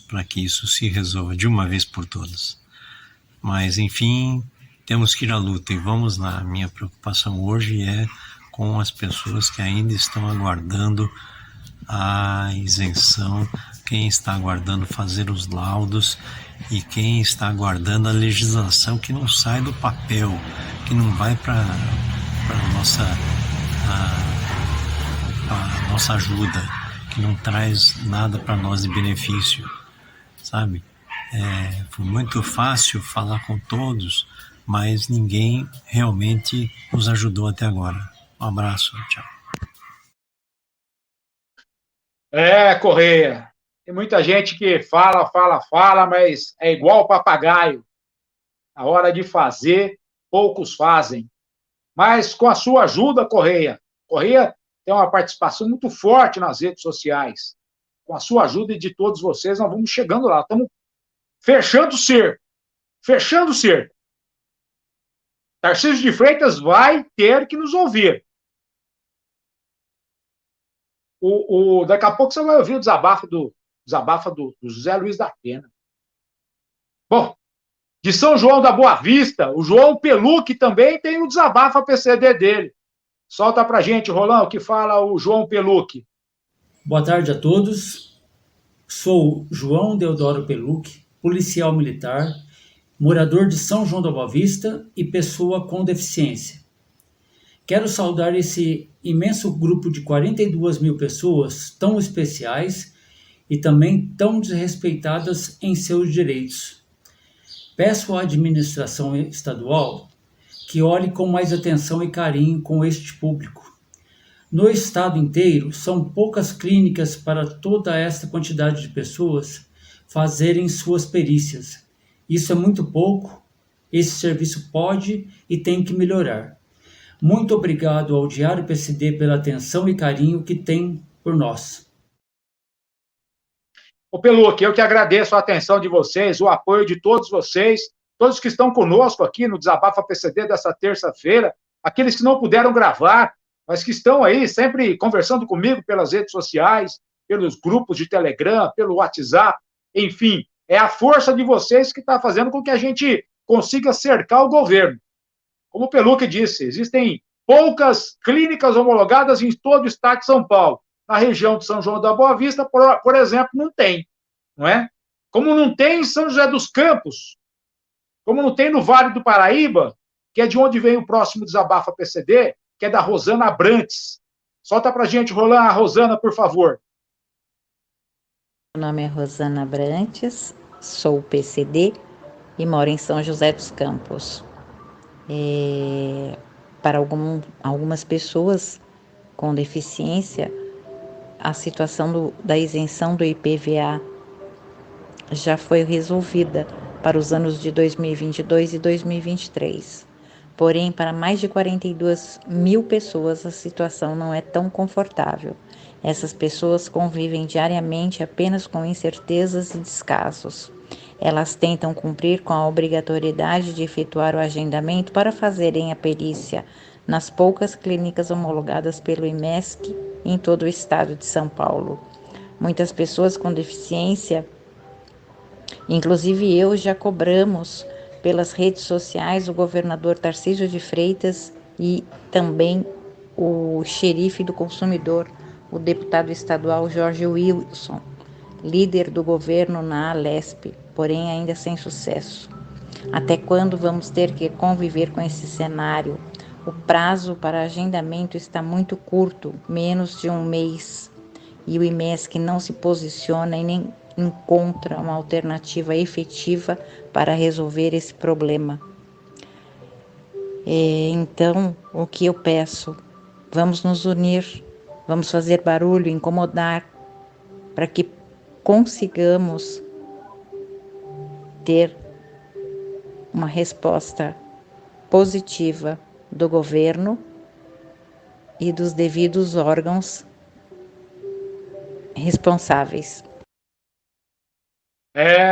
para que isso se resolva de uma vez por todas. Mas, enfim, temos que ir à luta e vamos lá. Minha preocupação hoje é com as pessoas que ainda estão aguardando a isenção, quem está aguardando fazer os laudos e quem está aguardando a legislação que não sai do papel, que não vai para a nossa ajuda, que não traz nada para nós de benefício, sabe? Foi muito fácil falar com todos, mas ninguém realmente nos ajudou até agora. Um abraço, tchau. Correia, tem muita gente que fala, mas é igual papagaio. A hora de fazer, poucos fazem. Mas com a sua ajuda, Correia tem uma participação muito forte nas redes sociais. Com a sua ajuda e de todos vocês, nós vamos chegando lá. Estamos fechando o cerco. Fechando o cerco. Tarcísio de Freitas vai ter que nos ouvir. Daqui a pouco você vai ouvir o desabafa do José Luiz da Pena. Bom, de São João da Boa Vista, o João Peluque também tem o Desabafa PCD dele. Solta pra gente, Rolão, o que fala o João Peluque. Boa tarde a todos. Sou João Deodoro Peluque, policial militar, morador de São João da Boa Vista e pessoa com deficiência. Quero saudar esse imenso grupo de 42 mil pessoas tão especiais e também tão desrespeitadas em seus direitos. Peço à administração estadual que olhe com mais atenção e carinho com este público. No estado inteiro, são poucas clínicas para toda esta quantidade de pessoas fazerem suas perícias. Isso é muito pouco, esse serviço pode e tem que melhorar. Muito obrigado ao Diário PCD pela atenção e carinho que tem por nós. Peluque, eu que agradeço a atenção de vocês, o apoio de todos vocês, todos que estão conosco aqui no Desabafa PCD dessa terça-feira, aqueles que não puderam gravar, mas que estão aí sempre conversando comigo pelas redes sociais, pelos grupos de Telegram, pelo WhatsApp, enfim, é a força de vocês que está fazendo com que a gente consiga cercar o governo. Como o Peluque disse, existem poucas clínicas homologadas em todo o estado de São Paulo. Na região de São João da Boa Vista, por exemplo, não tem, não é? Como não tem em São José dos Campos, como não tem no Vale do Paraíba, que é de onde vem o próximo Desabafa PCD, que é da Rosana Abrantes. Solta pra gente, Rosana, por favor. Meu nome é Rosana Abrantes, sou PCD e moro em São José dos Campos. Para algumas pessoas com deficiência, a situação da isenção do IPVA já foi resolvida para os anos de 2022 e 2023. Porém, para mais de 42 mil pessoas, a situação não é tão confortável. Essas pessoas convivem diariamente apenas com incertezas e descasos. Elas tentam cumprir com a obrigatoriedade de efetuar o agendamento para fazerem a perícia nas poucas clínicas homologadas pelo IMESC em todo o estado de São Paulo. Muitas pessoas com deficiência, inclusive eu, já cobramos pelas redes sociais o governador Tarcísio de Freitas e também o xerife do consumidor, o deputado estadual Jorge Wilson, líder do governo na Alesp, porém ainda sem sucesso. Até quando vamos ter que conviver com esse cenário? O prazo para agendamento está muito curto, menos de um mês, e o IMESC não se posiciona e nem encontra uma alternativa efetiva para resolver esse problema. Então, o que eu peço? Vamos nos unir, vamos fazer barulho, incomodar, para que consigamos ter uma resposta positiva do governo e dos devidos órgãos responsáveis.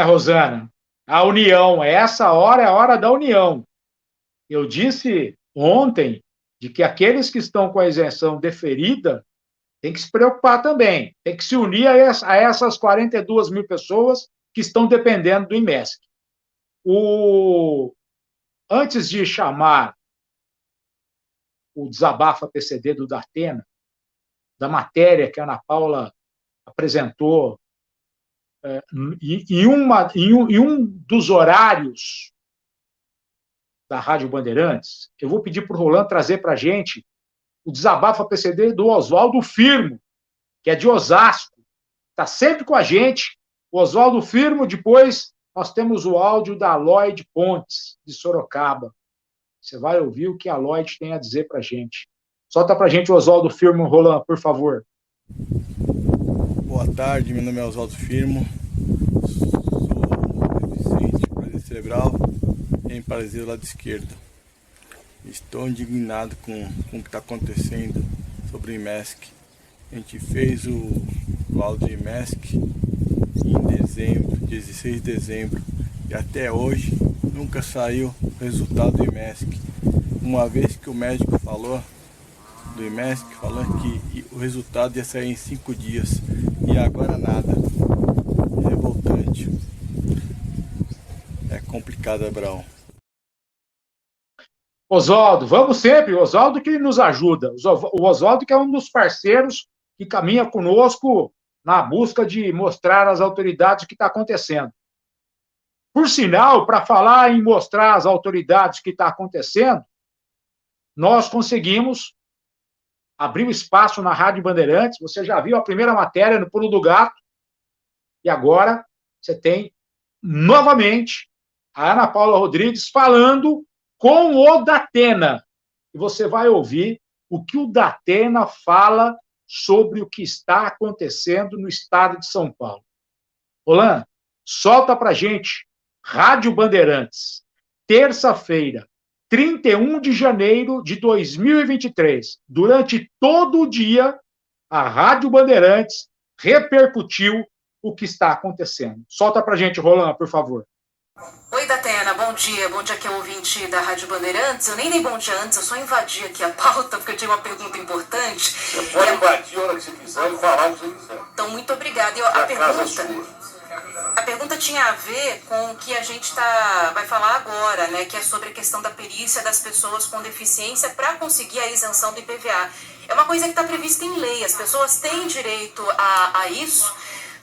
Rosana, a união, essa hora é a hora da união. Eu disse ontem de que aqueles que estão com a isenção deferida têm que se preocupar também, tem que se unir a essas 42 mil pessoas que estão dependendo do IMESC. Antes de chamar o Desabafa PCD do Datena, da matéria que a Ana Paula apresentou em um dos horários da Rádio Bandeirantes, eu vou pedir para o Rolando trazer para a gente o Desabafa PCD do Oswaldo Firmo, que é de Osasco, está sempre com a gente. O Oswaldo Firmo, depois nós temos o áudio da Lloyd Pontes, de Sorocaba. Você vai ouvir o que a Lloyd tem a dizer para a gente. Solta para a gente o Oswaldo Firmo, Rolando, por favor. Boa tarde, meu nome é Oswaldo Firmo, sou deficiente de paralisia cerebral em paralisia do lado esquerdo. Estou indignado com o que está acontecendo sobre o IMESC. A gente fez o áudio do IMESC em dezembro, 16 de dezembro, e até hoje nunca saiu o resultado do IMESC. Uma vez que o médico falou do IMESC, falando que o resultado ia sair em 5 dias, e agora nada. É revoltante. É complicado, Abraão. Oswaldo, vamos sempre. O Oswaldo que nos ajuda. O Oswaldo que é um dos parceiros que caminha conosco na busca de mostrar às autoridades o que está acontecendo. Por sinal, para falar em mostrar às autoridades o que está acontecendo, nós conseguimos abrir o espaço na Rádio Bandeirantes. Você já viu a primeira matéria no Pulo do Gato, e agora você tem, novamente, a Ana Paula Rodrigues falando com o Datena. E você vai ouvir o que o Datena fala sobre o que está acontecendo no estado de São Paulo. Rolando, solta pra gente, Rádio Bandeirantes, terça-feira, 31 de janeiro de 2023. Durante todo o dia, a Rádio Bandeirantes repercutiu o que está acontecendo. Solta pra gente, Rolando, por favor. Oi, Datena, bom dia aqui é o ouvinte da Rádio Bandeirantes. Eu nem dei bom dia antes, eu só invadi aqui a pauta porque eu tinha uma pergunta importante. Você pode invadir a hora que você quiser e falar o que você quiser. Então, muito obrigada. A pergunta tinha a ver com o que a gente vai falar agora, né? Que é sobre a questão da perícia das pessoas com deficiência para conseguir a isenção do IPVA. É uma coisa que está prevista em lei, as pessoas têm direito a isso.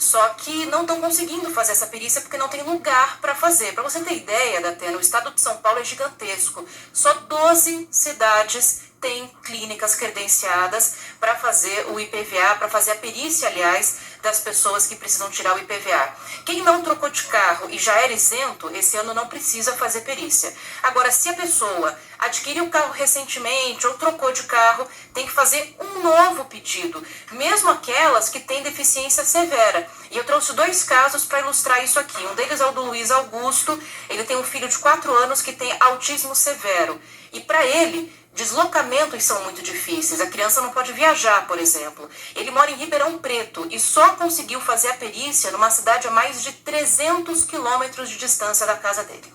Só que não estão conseguindo fazer essa perícia porque não tem lugar para fazer. Para você ter ideia, Datena, o estado de São Paulo é gigantesco. Só 12 cidades têm clínicas credenciadas para fazer o IPVA, para fazer a perícia, aliás, das pessoas que precisam tirar o IPVA. Quem não trocou de carro e já era isento, esse ano não precisa fazer perícia. Agora, se a pessoa adquiriu o carro recentemente ou trocou de carro, tem que fazer um novo pedido, mesmo aquelas que têm deficiência severa. E eu trouxe 2 casos para ilustrar isso aqui. Um deles é o do Luiz Augusto, ele tem um filho de 4 anos que tem autismo severo. E para ele, deslocamentos são muito difíceis. A criança não pode viajar, por exemplo. Ele mora em Ribeirão Preto e só conseguiu fazer a perícia numa cidade a mais de 300 quilômetros de distância da casa dele.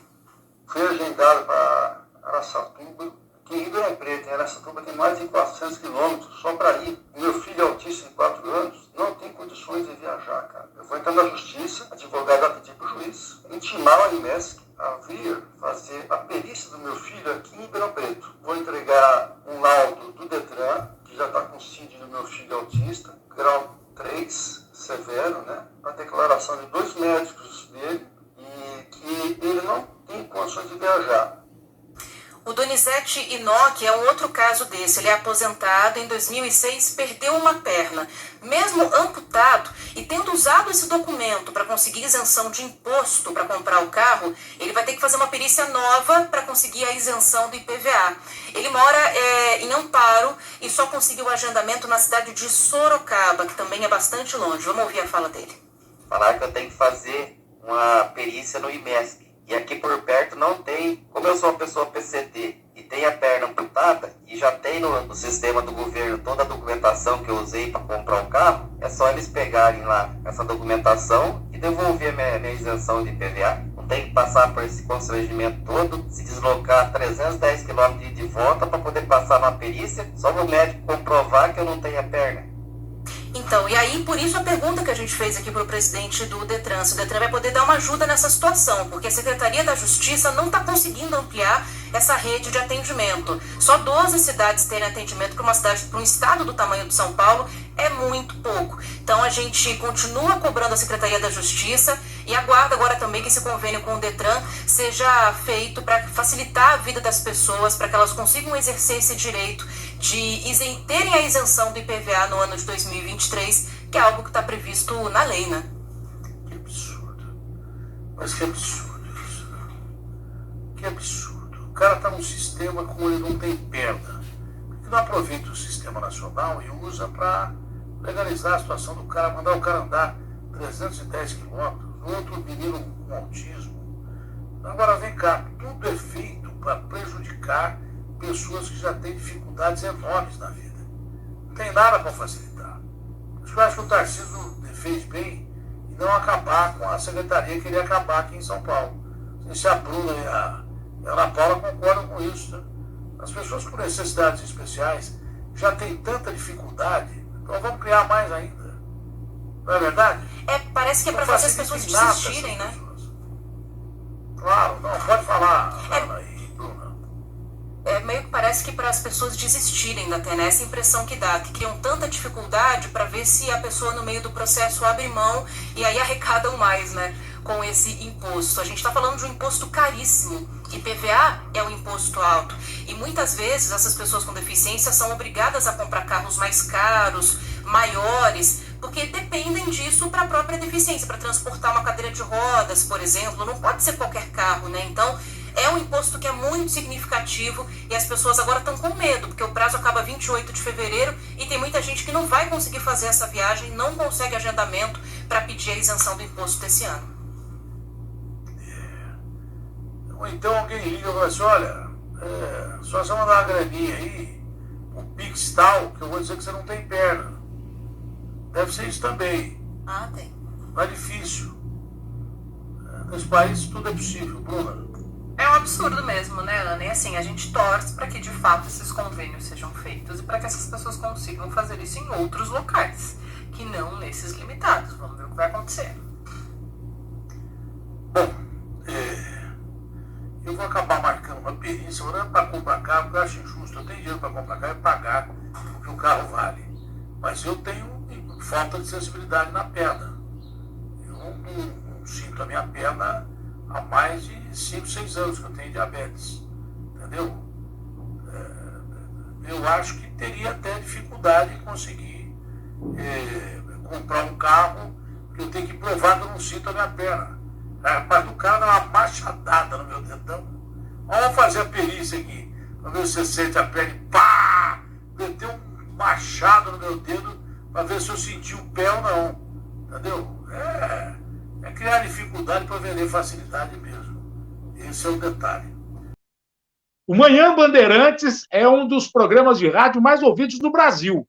Fui agendado para Araçatuba, que em Ribeirão Preto, em Araçatuba, tem mais de 400 quilômetros só para ir. Meu filho é autista de 4 anos, não tem condições de viajar, cara. Eu vou entrar na justiça, advogado vai pedir para o juiz, intimar a IMESC a vir fazer a perícia do meu filho aqui em Ribeirão Preto. Vou entregar um laudo do Detran, que já está com CID do meu filho autista, grau 3, severo, né? A declaração de 2 médicos dele e que ele não tem condições de viajar. O Donizete Inoki é um outro caso desse. Ele é aposentado, em 2006 perdeu uma perna. Mesmo amputado e tendo usado esse documento para conseguir isenção de imposto para comprar o carro, ele vai ter que fazer uma perícia nova para conseguir a isenção do IPVA. Ele mora em Amparo e só conseguiu o agendamento na cidade de Sorocaba, que também é bastante longe. Vamos ouvir a fala dele. Falaram que eu tenho que fazer uma perícia no IMESC. E aqui por perto não tem. Como eu sou uma pessoa PCD e tenho a perna amputada e já tem no sistema do governo toda a documentação que eu usei para comprar o carro, é só eles pegarem lá essa documentação e devolver a minha isenção de IPVA. Não tem que passar por esse constrangimento todo, se deslocar 310 km de volta para poder passar na perícia, só o médico comprovar que eu não tenho a perna. Então, e aí, por isso a pergunta que a gente fez aqui para o presidente do Detran, se o Detran vai poder dar uma ajuda nessa situação, porque a Secretaria da Justiça não está conseguindo ampliar essa rede de atendimento. Só 12 cidades terem atendimento para uma cidade, para um estado do tamanho de São Paulo, é muito pouco. Então, a gente continua cobrando a Secretaria da Justiça e aguarda agora também que esse convênio com o Detran seja feito para facilitar a vida das pessoas, para que elas consigam exercer esse direito de terem a isenção do IPVA no ano de 2023, que é algo que está previsto na lei, né? Que absurdo. Mas que absurdo isso, né? Que absurdo. O cara está num sistema como ele não tem perna. Por que não aproveita o sistema nacional e usa para legalizar a situação do cara, mandar o cara andar 310 quilômetros, outro menino com autismo. Agora vem cá, tudo é feito para prejudicar pessoas que já têm dificuldades enormes na vida. Não tem nada para facilitar. Eu acho que o Tarcísio fez bem em não acabar com a secretaria que ele ia acabar aqui em São Paulo. Não sei se a Bruna e a Ana Paula concordam com isso. Né? As pessoas com necessidades especiais já têm tanta dificuldade, então vamos criar mais ainda. Não é verdade? Parece que é para fazer as pessoas desistirem, né? Claro, não, pode falar, Ana aí, Bruna. Meio que parece que para as pessoas desistirem da TNS, essa impressão que dá, que criam tanta dificuldade para ver se a pessoa no meio do processo abre mão e aí arrecadam mais, né, com esse imposto. A gente está falando de um imposto caríssimo. IPVA é um imposto alto e muitas vezes essas pessoas com deficiência são obrigadas a comprar carros mais caros, maiores, porque dependem disso para a própria deficiência, para transportar uma cadeira de rodas, por exemplo, não pode ser qualquer carro, né? Então, é um imposto que é muito significativo e as pessoas agora estão com medo, porque o prazo acaba 28 de fevereiro e tem muita gente que não vai conseguir fazer essa viagem, não consegue agendamento para pedir a isenção do imposto desse ano. Ou então alguém liga e fala assim, olha, só você mandar uma graninha aí, um Pix tal, que eu vou dizer que você não tem perna. Deve ser isso também. Ah, tem. Não é difícil. Nesse país tudo é possível, Bruna. É um absurdo mesmo, né, Ana? E assim, a gente torce para que de fato esses convênios sejam feitos e para que essas pessoas consigam fazer isso em outros locais, que não nesses limitados. Vamos ver o que vai acontecer. Bom, eu vou acabar marcando uma perícia, orando para comprar carro, porque eu acho injusto. Eu tenho dinheiro para comprar carro e pagar o que o carro vale. Mas eu tenho falta de sensibilidade na perna. não sinto a minha perna há mais de 5, 6 anos que eu tenho diabetes. Entendeu? Eu acho que teria até dificuldade em conseguir comprar um carro, porque eu tenho que provar que eu não sinto a minha perna. Rapaz, o cara dá uma machadada no meu dedão. Vamos fazer a perícia aqui. Pra ver se você sente a perna e pá! Meteu um machado no meu dedo para ver se eu senti o pé ou não. Entendeu? É criar dificuldade para vender facilidade mesmo. Esse é o detalhe. O Manhã Bandeirantes é um dos programas de rádio mais ouvidos no Brasil.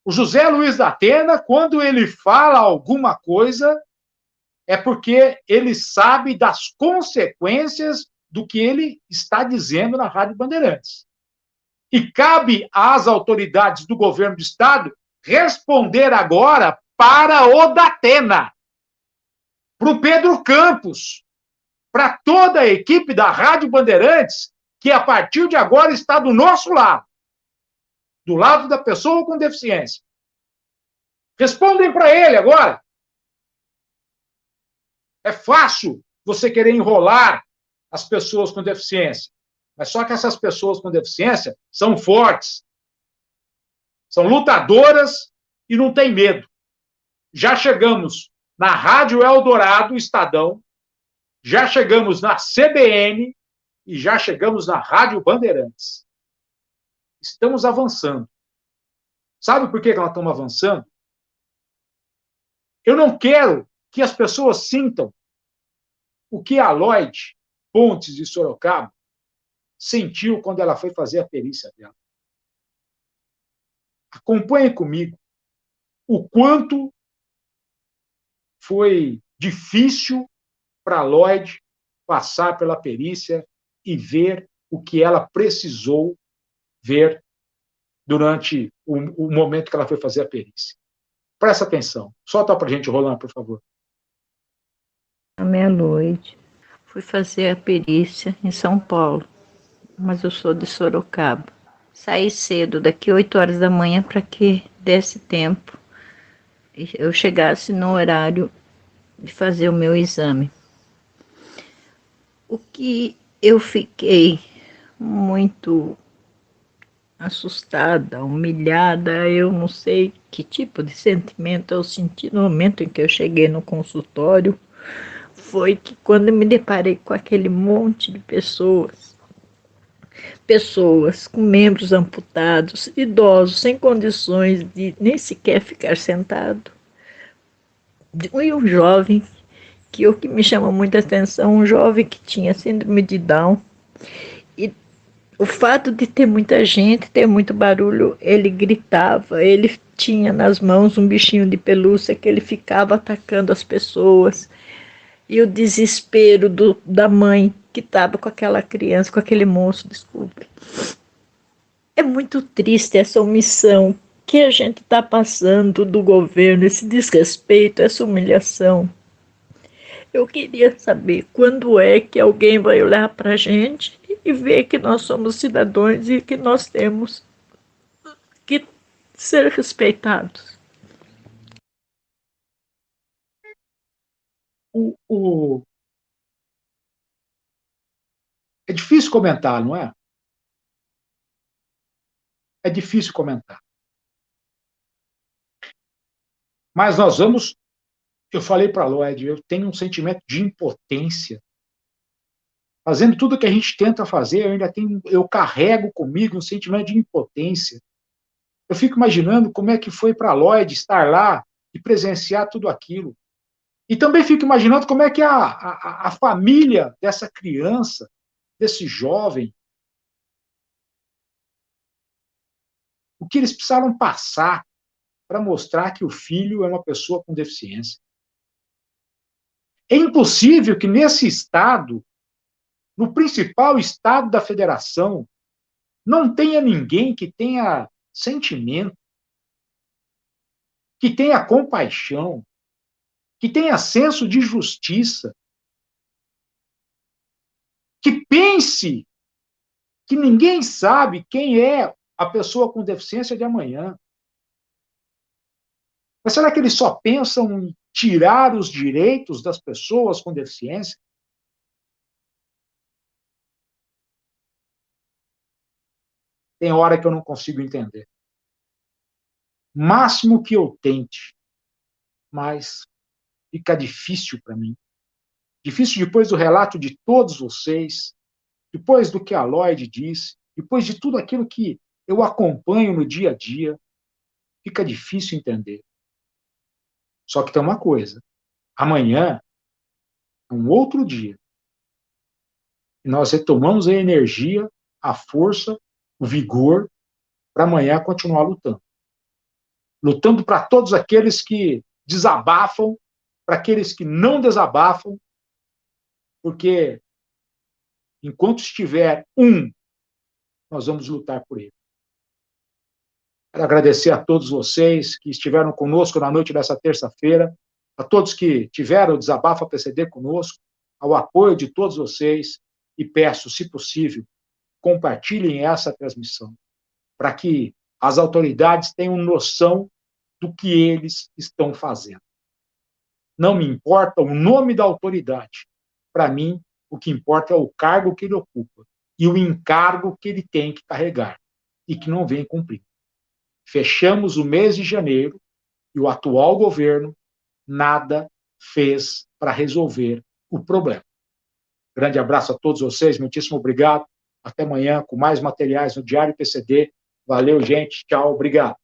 O José Luiz da Atena, quando ele fala alguma coisa, é porque ele sabe das consequências do que ele está dizendo na Rádio Bandeirantes. E cabe às autoridades do governo do Estado responder agora para o Datena, para o Pedro Campos, para toda a equipe da Rádio Bandeirantes, que a partir de agora está do nosso lado, do lado da pessoa com deficiência. Respondem para ele agora. É fácil você querer enrolar as pessoas com deficiência, mas só que essas pessoas com deficiência são fortes, são lutadoras e não têm medo. Já chegamos na Rádio Eldorado, Estadão, já chegamos na CBN e já chegamos na Rádio Bandeirantes. Estamos avançando. Sabe por que nós estamos avançando? Eu não quero que as pessoas sintam o que a Lloyd Pontes de Sorocaba sentiu quando ela foi fazer a perícia dela. Acompanhe comigo o quanto foi difícil para a Lloyd passar pela perícia e ver o que ela precisou ver durante o momento que ela foi fazer a perícia. Presta atenção. Solta para a gente, Rolando, por favor. À meia-noite, fui fazer a perícia em São Paulo, mas eu sou de Sorocaba. Saí cedo, daqui 8 horas da manhã, para que desse tempo e eu chegasse no horário de fazer o meu exame. O que eu fiquei muito assustada, humilhada, eu não sei que tipo de sentimento eu senti no momento em que eu cheguei no consultório, foi que quando eu me deparei com aquele monte de pessoas com membros amputados, idosos, sem condições de nem sequer ficar sentado, e um jovem, que o que me chama muita atenção, um jovem que tinha síndrome de Down, e o fato de ter muita gente, ter muito barulho, ele gritava, ele tinha nas mãos um bichinho de pelúcia que ele ficava atacando as pessoas, e o desespero da mãe que estava com aquela criança, com aquele moço, desculpe. É muito triste essa omissão que a gente está passando do governo, esse desrespeito, essa humilhação. Eu queria saber quando é que alguém vai olhar para a gente e ver que nós somos cidadãos e que nós temos que ser respeitados. É difícil comentar, não é? É difícil comentar. Mas nós vamos... Eu falei para a Lloyd, eu tenho um sentimento de impotência. Fazendo tudo o que a gente tenta fazer, eu carrego comigo um sentimento de impotência. Eu fico imaginando como é que foi para a Lloyd estar lá e presenciar tudo aquilo. E também fico imaginando como é que a família dessa criança, desse jovem, o que eles precisaram passar para mostrar que o filho é uma pessoa com deficiência. É impossível que nesse estado, no principal estado da federação, não tenha ninguém que tenha sentimento, que tenha compaixão, que tenha senso de justiça, que pense que ninguém sabe quem é a pessoa com deficiência de amanhã. Mas será que eles só pensam em tirar os direitos das pessoas com deficiência? Tem hora que eu não consigo entender. Máximo que eu tente, mas fica difícil para mim. Difícil depois do relato de todos vocês, depois do que a Lloyd disse, depois de tudo aquilo que eu acompanho no dia a dia, fica difícil entender. Só que tem uma coisa, amanhã é um outro dia. E nós retomamos a energia, a força, o vigor, para amanhã continuar lutando. Lutando para todos aqueles que desabafam, para aqueles que não desabafam, porque enquanto estiver nós vamos lutar por ele. Quero agradecer a todos vocês que estiveram conosco na noite dessa terça-feira, a todos que tiveram o Desabafo PCD conosco, ao apoio de todos vocês, e peço, se possível, compartilhem essa transmissão, para que as autoridades tenham noção do que eles estão fazendo. Não me importa o nome da autoridade. Para mim, o que importa é o cargo que ele ocupa e o encargo que ele tem que carregar e que não vem cumprindo. Fechamos o mês de janeiro e o atual governo nada fez para resolver o problema. Grande abraço a todos vocês, muitíssimo obrigado. Até amanhã com mais materiais no Diário PCD. Valeu, gente. Tchau, obrigado.